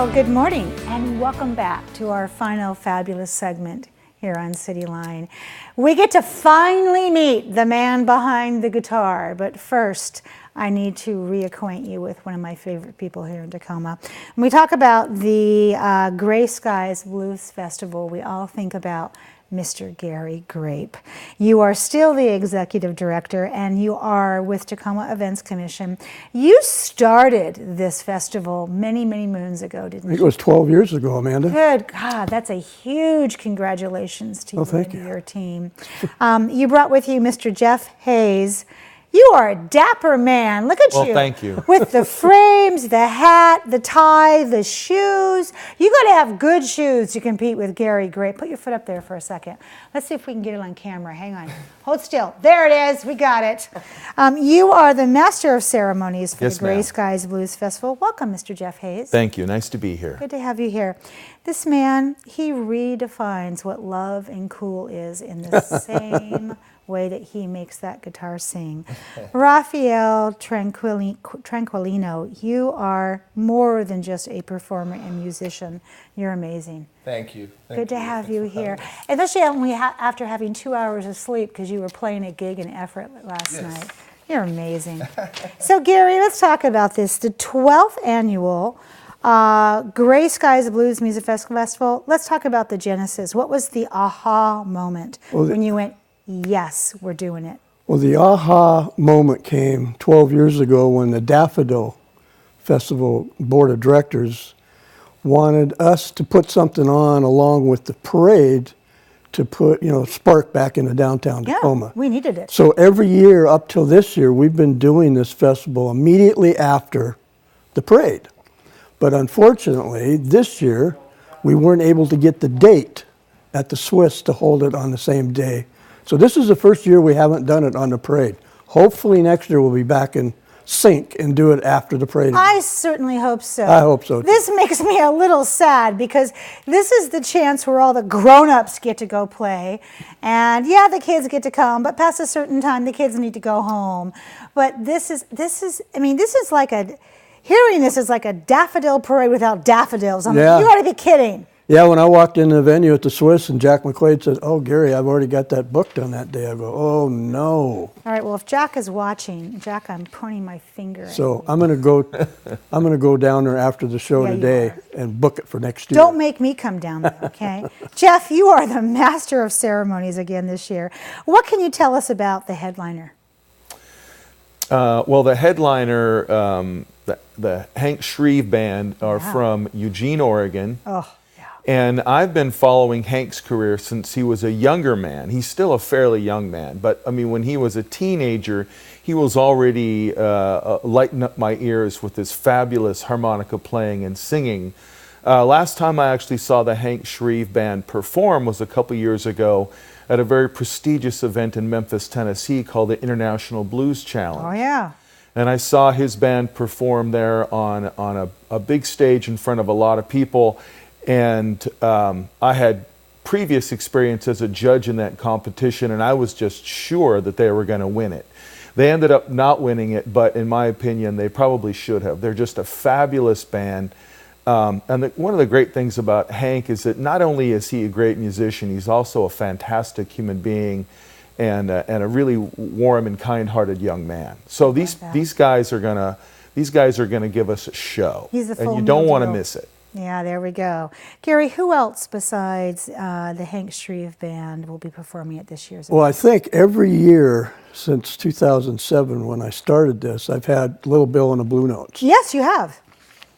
Well, good morning and welcome back to our final fabulous segment here on CityLine. We get to finally meet the man behind the guitar, but first I need to reacquaint you with one of my favorite people here in Tacoma. When we talk about the Gray Skies Blues Festival, we all think about Mr. Gary Grape. You are still the executive director and you are with Tacoma Events Commission. You started this festival many, many moons ago, didn't you? It was 12 years ago, Amanda. Good God, that's a huge congratulations to you and your team. You brought with you Mr. Jeff Hayes. You are a dapper man. Look at you. Well, thank you. With the frames, the hat, the tie, the shoes. You got to have good shoes to compete with Gary Grape. Put your foot up there for a second. Let's see if we can get it on camera. Hang on. Hold still. There it is. We got it. You are the master of ceremonies for the Gray Skies Blues Festival. Welcome, Mr. Jeff Hayes. Thank you. Nice to be here. Good to have you here. This man, he redefines what love and cool is in the same way that he makes that guitar sing. Rafael Tranquilino, you are more than just a performer and musician. You're amazing. Thank you. Good to have you here. Especially after having 2 hours of sleep because you were playing a gig in Effort last night. You're amazing. So Gary, let's talk about this. The 12th annual Gray Skies Blues Music Festival. Let's talk about the genesis. What was the aha moment when you went, yes, we're doing it? Well, the aha moment came 12 years ago when the Daffodil Festival Board of Directors wanted us to put something on along with the parade to put, spark back into downtown Tacoma. Yeah, we needed it. So every year up till this year, we've been doing this festival immediately after the parade. But unfortunately, this year, we weren't able to get the date at the Swiss to hold it on the same day. So this is the first year we haven't done it on the parade. Hopefully next year we'll be back in sync and do it after the parade. I certainly hope so. I hope so too. This makes me a little sad because this is the chance where all the grown-ups get to go play. And yeah, the kids get to come, but past a certain time the kids need to go home. But this is like hearing this is like a daffodil parade without daffodils. You got to be kidding. Yeah, when I walked in the venue at the Swiss and Jack McQuaid said, "Oh, Gary, I've already got that booked on that day." I go, "Oh, no." All right, well, if Jack is watching, Jack, I'm pointing my finger at So you. I'm going to go down there after the show today and book it for next year. Don't make me come down there, okay? Jeff, you are the master of ceremonies again this year. What can you tell us about the headliner? Well, the headliner, the Hank Shreve Band, are from Eugene, Oregon. Oh. And I've been following Hank's career since he was a younger man. He's still a fairly young man, but I mean, when he was a teenager, he was already lighting up my ears with his fabulous harmonica playing and singing. Last time I actually saw the Hank Shreve Band perform was a couple years ago at a very prestigious event in Memphis, Tennessee called the International Blues Challenge. Oh, yeah. And I saw his band perform there on a big stage in front of a lot of people. And I had previous experience as a judge in that competition, and I was just sure that they were going to win it. They ended up not winning it, but in my opinion, they probably should have. They're just a fabulous band. And one of the great things about Hank is that not only is he a great musician, he's also a fantastic human being and a really warm and kind-hearted young man. So these guys are gonna give us a show, and you don't want to miss it. Yeah, there we go. Gary, who else besides the Hank Shreve Band will be performing at this year's event? Well, I think every year since 2007 when I started this, I've had Little Bill and the Blue Notes. Yes, you have.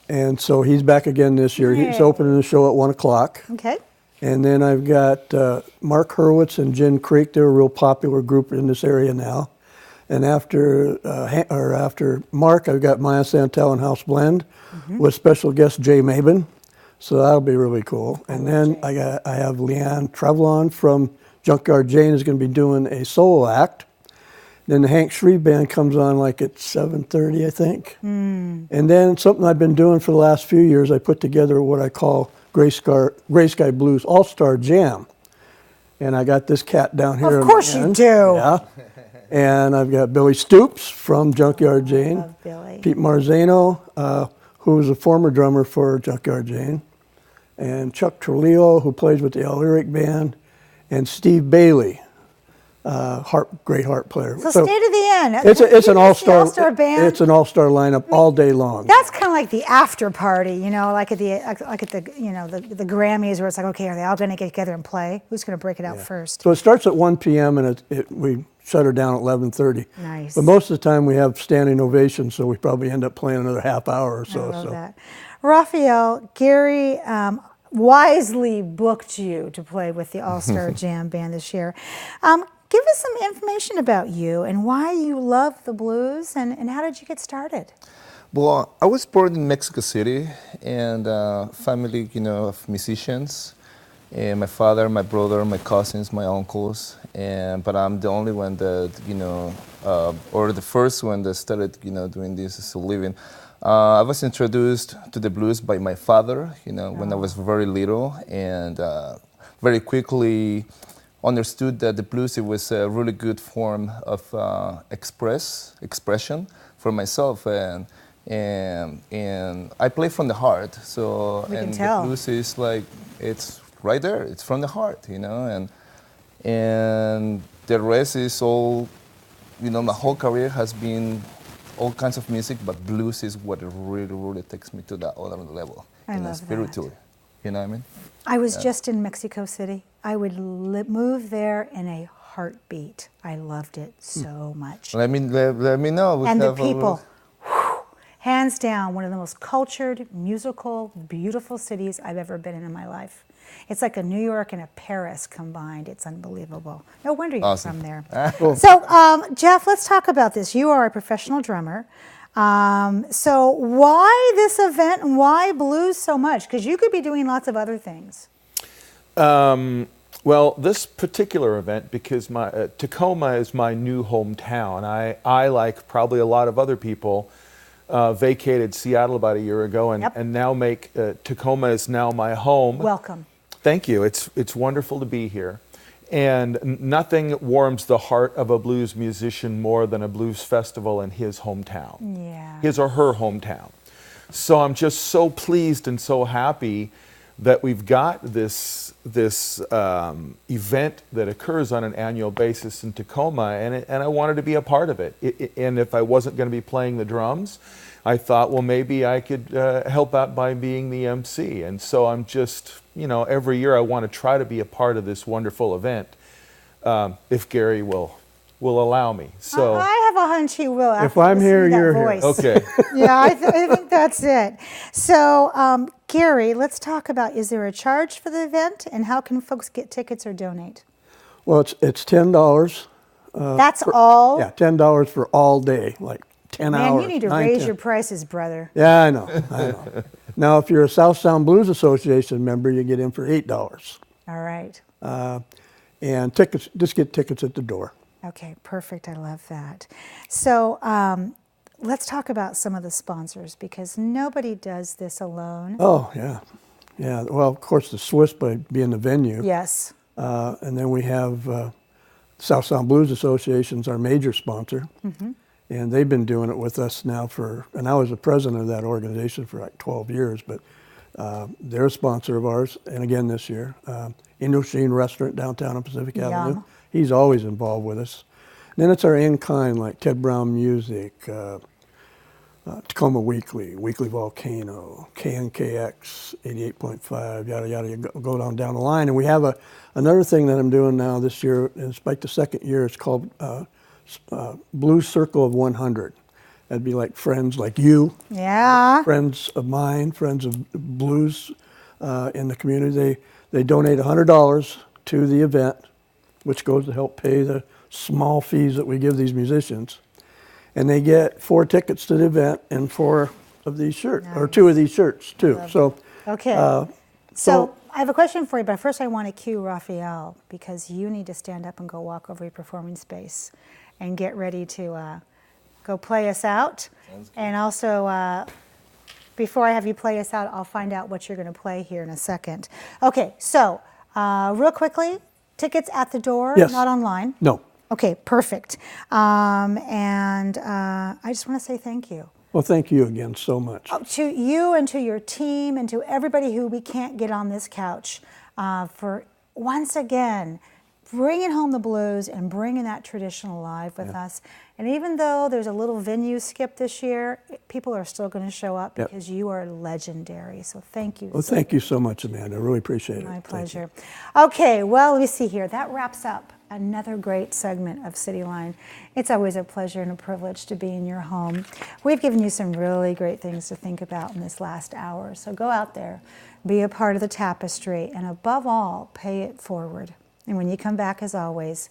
And so he's back again this year. Yay. He's opening the show at 1 o'clock. Okay. And then I've got Mark Hurwitz and Jen Creek. They're a real popular group in this area now. And after Mark, I've got Maya Santel and House Blend with special guest Jay Mabin. So that'll be really cool. And then I have Leanne Trevlon from Junkyard Jane is going to be doing a solo act. Then the Hank Shreve Band comes on like at 7:30, I think. And then something I've been doing for the last few years, I put together what I call Gray Sky Blues All-Star Jam. And I got this cat down here. Of course you do. Yeah. And I've got Billy Stoops from Junkyard Jane. Love Billy. Pete Marzano, who was a former drummer for Junkyard Jane, and Chuck Trujillo, who plays with the El Lyric Band, and Steve Bailey, great harp player. So State of the End. It's an all-star band. It's an all-star lineup all day long. That's kind of like the after party, you know, like at the you know the Grammys, where it's like, okay, are they all going to get together and play? Who's going to break it out first? So it starts at 1 p.m. and we shut her down at 11:30. Nice. But most of the time we have standing ovations, so we probably end up playing another half hour or so. I love that. Rafael, Gary wisely booked you to play with the All-Star Jam Band this year. Give us some information about you and why you love the blues, and how did you get started? Well, I was born in Mexico City, and family, of musicians. And my father, my brother, my cousins, my uncles, but I'm the only one that, or the first one that started, doing this as a living. I was introduced to the blues by my father, when I was very little, and very quickly understood that the blues, it was a really good form of expression for myself, and I play from the heart. So We can and tell. the blues is like, it's right there. It's from the heart, and the rest is all. My whole career has been all kinds of music, but blues is what it really, really takes me to that other level. I love spiritually. that. You know what I mean? I was just in Mexico City. I would move there in a heartbeat. I loved it so much. Let me know. We And the have a little- people, whew, hands down, one of the most cultured, musical, beautiful cities I've ever been in my life. It's like a New York and a Paris combined. It's unbelievable. No wonder you're Awesome. from there. So, Jeff, let's talk about this. You are a professional drummer. So why this event and why blues so much? Because you could be doing lots of other things. Well, this particular event, because Tacoma is my new hometown. I like probably a lot of other people, vacated Seattle about a year ago, and now make Tacoma is now my home. Welcome. Thank you. It's wonderful to be here. And nothing warms the heart of a blues musician more than a blues festival in his hometown. Yeah. His or her hometown. So I'm just so pleased and so happy that we've got this event that occurs on an annual basis in Tacoma, and I wanted to be a part of it. And if I wasn't going to be playing the drums, I thought, well, maybe I could help out by being the MC. And so I'm just, every year I want to try to be a part of this wonderful event, if Gary will allow me. So I have a hunch he will. If I'm here, you're here. okay. Yeah, I think that's it. So, Gary, let's talk about, is there a charge for the event, and how can folks get tickets or donate? Well, it's $10. That's all? Yeah, $10 for all day, like 10 Man, hours. you need to 9, raise 10. your prices, brother. Yeah, I know. Now, if you're a South Sound Blues Association member, you get in for $8. All right. And tickets, just get tickets at the door. Okay, perfect. I love that. So let's talk about some of the sponsors, because nobody does this alone. Oh, yeah. Yeah, well, of course, the Swiss by being the venue. Yes. And then we have South Sound Blues Association's our major sponsor. Mm-hmm. And they've been doing it with us now and I was the president of that organization for like 12 years, but they're a sponsor of ours, and again this year. Indochine Restaurant downtown on Pacific Avenue. He's always involved with us. And then it's our in-kind, like Ted Brown Music, Tacoma Weekly, Weekly Volcano, KNKX 88.5, yada, yada, you go down the line. And we have another thing that I'm doing now this year, and it's like the second year, it's called Blues Circle of 100. That'd be like friends like you, friends of mine, friends of blues in the community. They donate $100 to the event, which goes to help pay the small fees that we give these musicians. And they get 4 tickets to the event and 4 of these shirts, or 2 of these shirts too. So, okay. So I have a question for you, but first I want to cue Rafael, because you need to stand up and go walk over your performing space and get ready to go play us out. And also, before I have you play us out, I'll find out what you're going to play here in a second. Okay, so real quickly, tickets at the door, Yes. not online? no. Okay, perfect. And I just want to say thank you. Well, thank you again so much. To you and to your team and to everybody who we can't get on this couch for once again bringing home the blues and bringing that tradition alive with us. And even though there's a little venue skip this year, people are still going to show up because you are legendary. So thank you. Well, thank you so much, Amanda. I really appreciate it. My pleasure. Okay, well, let me see here. That wraps up another great segment of CityLine. It's always a pleasure and a privilege to be in your home. We've given you some really great things to think about in this last hour. So go out there, be a part of the tapestry, and above all, pay it forward. And when you come back, as always,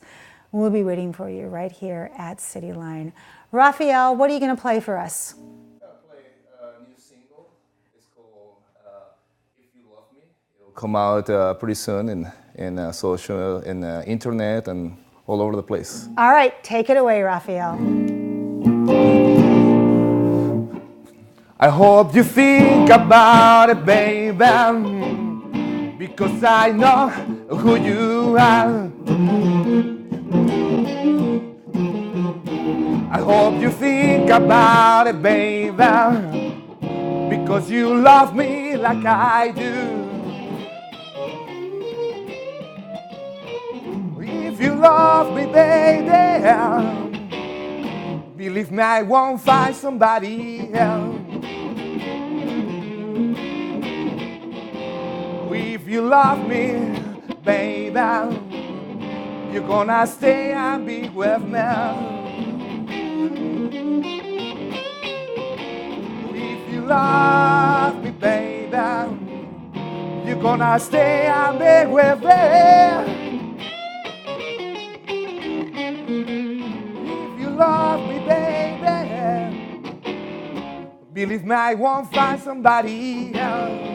we'll be waiting for you right here at CityLine. Rafael, what are you going to play for us? I'm going to play a new single. It's called If You Love Me. It'll come out pretty soon in social, in internet, and all over the place. All right, take it away, Rafael. I hope you think about it, baby, because I know who you are. I hope you think about it, baby, because you love me like I do. If you love me, baby, believe me, I won't find somebody else. If you love me, baby, you're gonna stay and be with me. If you love me, baby, you're gonna stay and be with me. If you love me, baby, believe me, I won't find somebody else.